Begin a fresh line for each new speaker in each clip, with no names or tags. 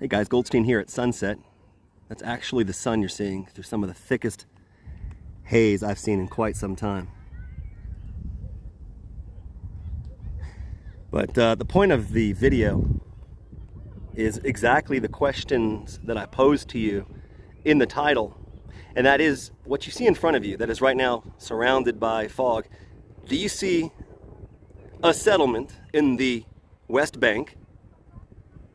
Hey guys, Goldstein here at sunset. That's actually the sun you're seeing through some of the thickest haze I've seen in quite some time. But the point of the video is exactly the questions that I posed to you in the title. And that is what you see in front of you that is right now surrounded by fog. Do you see a settlement in the West Bank,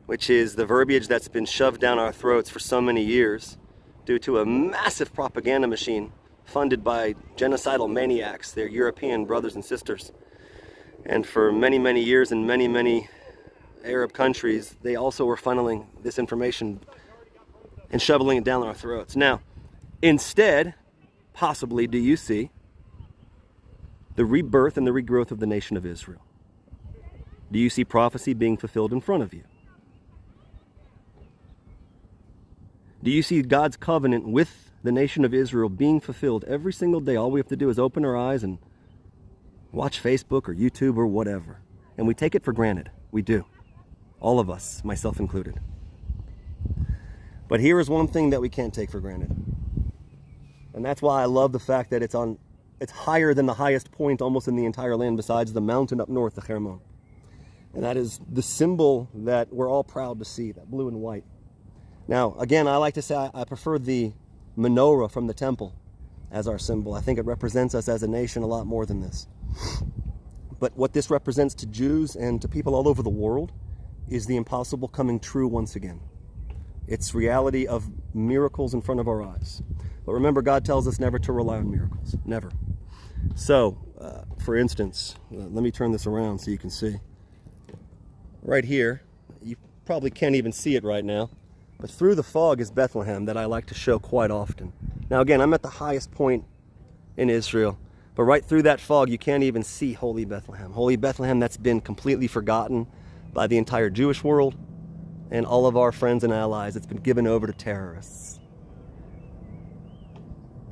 which is the verbiage that's been shoved down our throats for so many years due to a massive propaganda machine funded by genocidal maniacs, their European brothers and sisters. And for many, many years in many, many Arab countries, they also were funneling this information and shoveling it down our throats. Now, instead, possibly, do you see the rebirth and the regrowth of the nation of Israel? Do you see prophecy being fulfilled in front of you? Do you see God's covenant with the nation of Israel being fulfilled every single day? All we have to do is open our eyes and watch Facebook or YouTube or whatever. And we take it for granted. We do. All of us, myself included. But here is one thing that we can't take for granted. And that's why I love the fact that it's higher than the highest point almost in the entire land besides the mountain up north, the Hermon. And that is the symbol that we're all proud to see, that blue and white. Now, again, I like to say I prefer the menorah from the temple as our symbol. I think it represents us as a nation a lot more than this. But what this represents to Jews and to people all over the world is the impossible coming true once again. It's reality of miracles in front of our eyes. But remember, God tells us never to rely on miracles. Never. So, for instance, let me turn this around so you can see. Right here, you probably can't even see it right now, but through the fog is Bethlehem that I like to show quite often. Now again, I'm at the highest point in Israel, but right through that fog you can't even see Holy Bethlehem. Holy Bethlehem that's been completely forgotten by the entire Jewish world and all of our friends and allies. It's been given over to terrorists.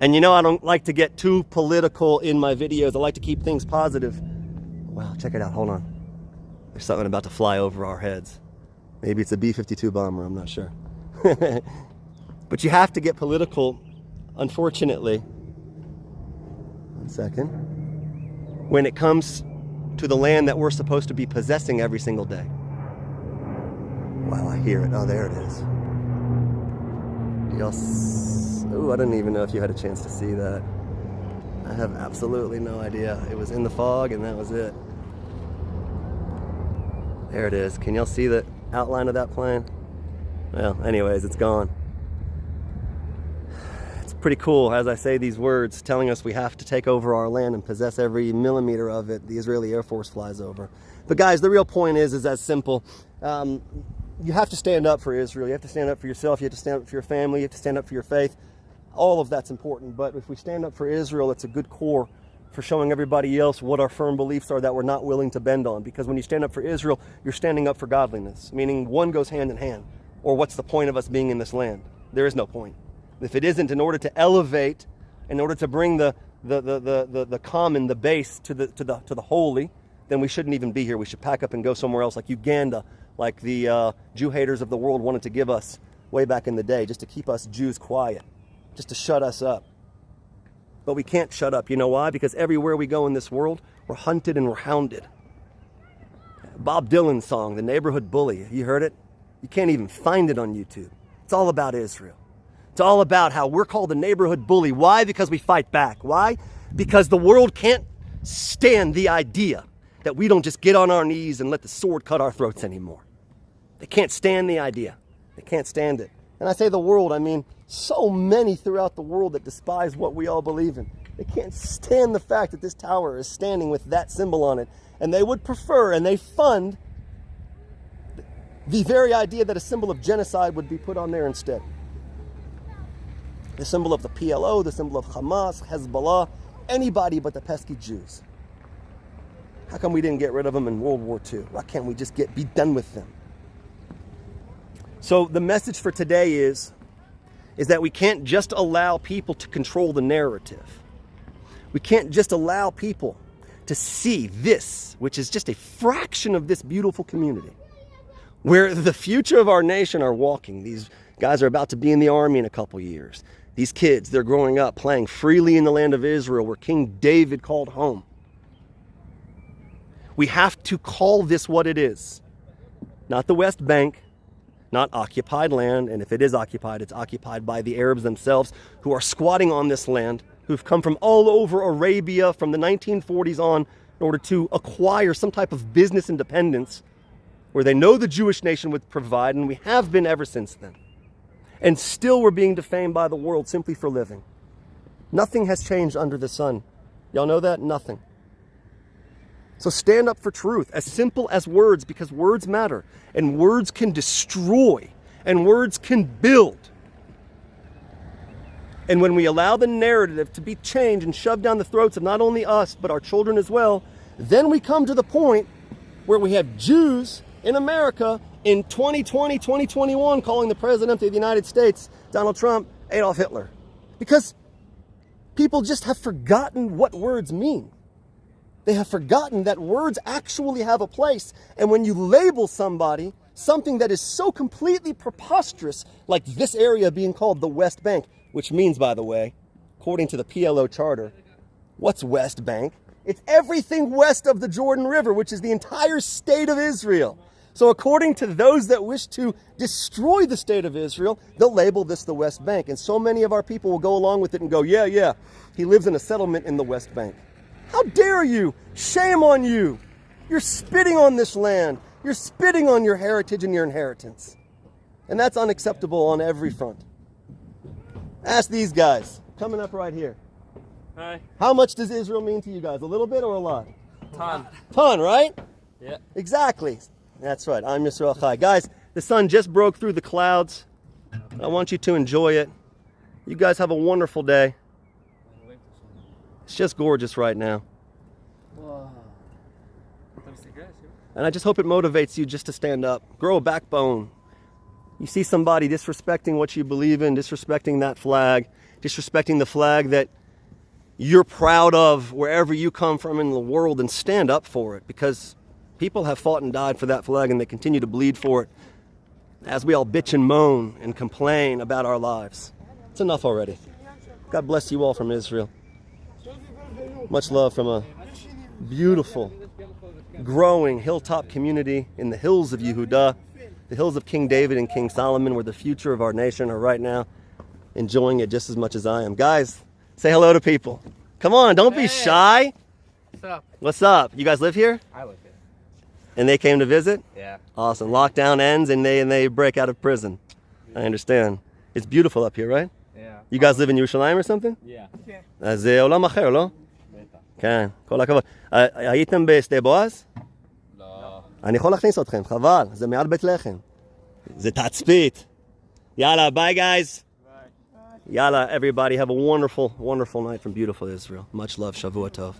And you know I don't like to get too political in my videos. I like to keep things positive. Wow, check it out, hold on. There's something about to fly over our heads. Maybe it's a B-52 bomber, I'm not sure. But you have to get political, unfortunately. One second. When it comes to the land that we're supposed to be possessing every single day. Wow, I hear it. Oh, there it is. Oh, I didn't even know if you had a chance to see that. I have absolutely no idea. It was in the fog and that was it. There it is. Can y'all see the outline of that plane? Well, anyways, it's gone. It's pretty cool as I say these words, telling us we have to take over our land and possess every millimeter of it the Israeli Air Force flies over. But guys, the real point is as simple. You have to stand up for Israel. You have to stand up for yourself. You have to stand up for your family. You have to stand up for your faith. All of that's important. But if we stand up for Israel, it's a good core for showing everybody else what our firm beliefs are that we're not willing to bend on. Because when you stand up for Israel, you're standing up for godliness, meaning one goes hand in hand. Or what's the point of us being in this land? There is no point. If it isn't in order to elevate, in order to bring the common, the base to the holy, then we shouldn't even be here. We should pack up and go somewhere else, like Uganda, like the Jew haters of the world wanted to give us way back in the day, just to keep us Jews quiet, just to shut us up. But we can't shut up. You know why? Because everywhere we go in this world, we're hunted and we're hounded. Bob Dylan's song, The Neighborhood Bully, you heard it? You can't even find it on YouTube. It's all about Israel. It's all about how we're called the neighborhood bully. Why? Because we fight back. Why? Because the world can't stand the idea that we don't just get on our knees and let the sword cut our throats anymore. They can't stand the idea. They can't stand it. And I say the world, I mean so many throughout the world that despise what we all believe in. They can't stand the fact that this tower is standing with that symbol on it. And they would prefer, and they fund, the very idea that a symbol of genocide would be put on there instead. The symbol of the PLO, the symbol of Hamas, Hezbollah, anybody but the pesky Jews. How come we didn't get rid of them in World War II? Why can't we just be done with them? So the message for today is that we can't just allow people to control the narrative. We can't just allow people to see this, which is just a fraction of this beautiful community. where the future of our nation are walking. These guys are about to be in the army in a couple years. These kids, they're growing up playing freely in the land of Israel where King David called home. We have to call this what it is. Not the West Bank, not occupied land, and if it is occupied, it's occupied by the Arabs themselves who are squatting on this land, who've come from all over Arabia from the 1940s on in order to acquire some type of business independence where they know the Jewish nation would provide, and we have been ever since then. And still we're being defamed by the world simply for living. Nothing has changed under the sun. Y'all know that? Nothing. So stand up for truth, as simple as words, because words matter, and words can destroy, and words can build. And when we allow the narrative to be changed and shoved down the throats of not only us, but our children as well, then we come to the point where we have Jews in America in 2020, 2021, calling the President of the United States, Donald Trump, Adolf Hitler. Because people just have forgotten what words mean. They have forgotten that words actually have a place. And when you label somebody something that is so completely preposterous, like this area being called the West Bank, which means, by the way, according to the PLO charter, what's West Bank? It's everything west of the Jordan River, which is the entire state of Israel. So according to those that wish to destroy the state of Israel, they'll label this the West Bank. And so many of our people will go along with it and go, yeah, he lives in a settlement in the West Bank. How dare you? Shame on you. You're spitting on this land. You're spitting on your heritage and your inheritance. And that's unacceptable on every front. Ask these guys, coming up right here.
Hi.
How much does Israel mean to you guys? A little bit or a lot?
Ton.
Ton, right?
Yeah.
Exactly. That's right. I'm Yisrael Chai. Guys, the sun just broke through the clouds. I want you to enjoy it. You guys have a wonderful day. It's just gorgeous right now.
Wow.
And I just hope it motivates you just to stand up. Grow a backbone. You see somebody disrespecting what you believe in, disrespecting that flag, disrespecting the flag that you're proud of wherever you come from in the world, and stand up for it, because people have fought and died for that flag and they continue to bleed for it as we all bitch and moan and complain about our lives. It's enough already. God bless you all from Israel. Much love from a beautiful, growing hilltop community in the hills of Yehuda, the hills of King David and King Solomon, where the future of our nation are right now, enjoying it just as much as I am. Guys, say hello to people. Come on, don't be shy.
What's up?
What's up? You guys live here?
I live here.
And they came to visit?
Yeah.
Awesome. Lockdown ends and they break out of prison. I understand. It's beautiful up here, right?
Yeah.
You guys live in Yerushalayim or something?
Yeah.
אז זה עולם אחר, לא? כן, כל הכבוד. הייתם בשדה בועז?
לא.
אני יכול להכניס אתכם, חבל, זה מעל בית לחם. זה תצפית. יאללה, bye guys. Yalla, everybody, have a wonderful, wonderful night from beautiful Israel. Much love, Shavua Tov.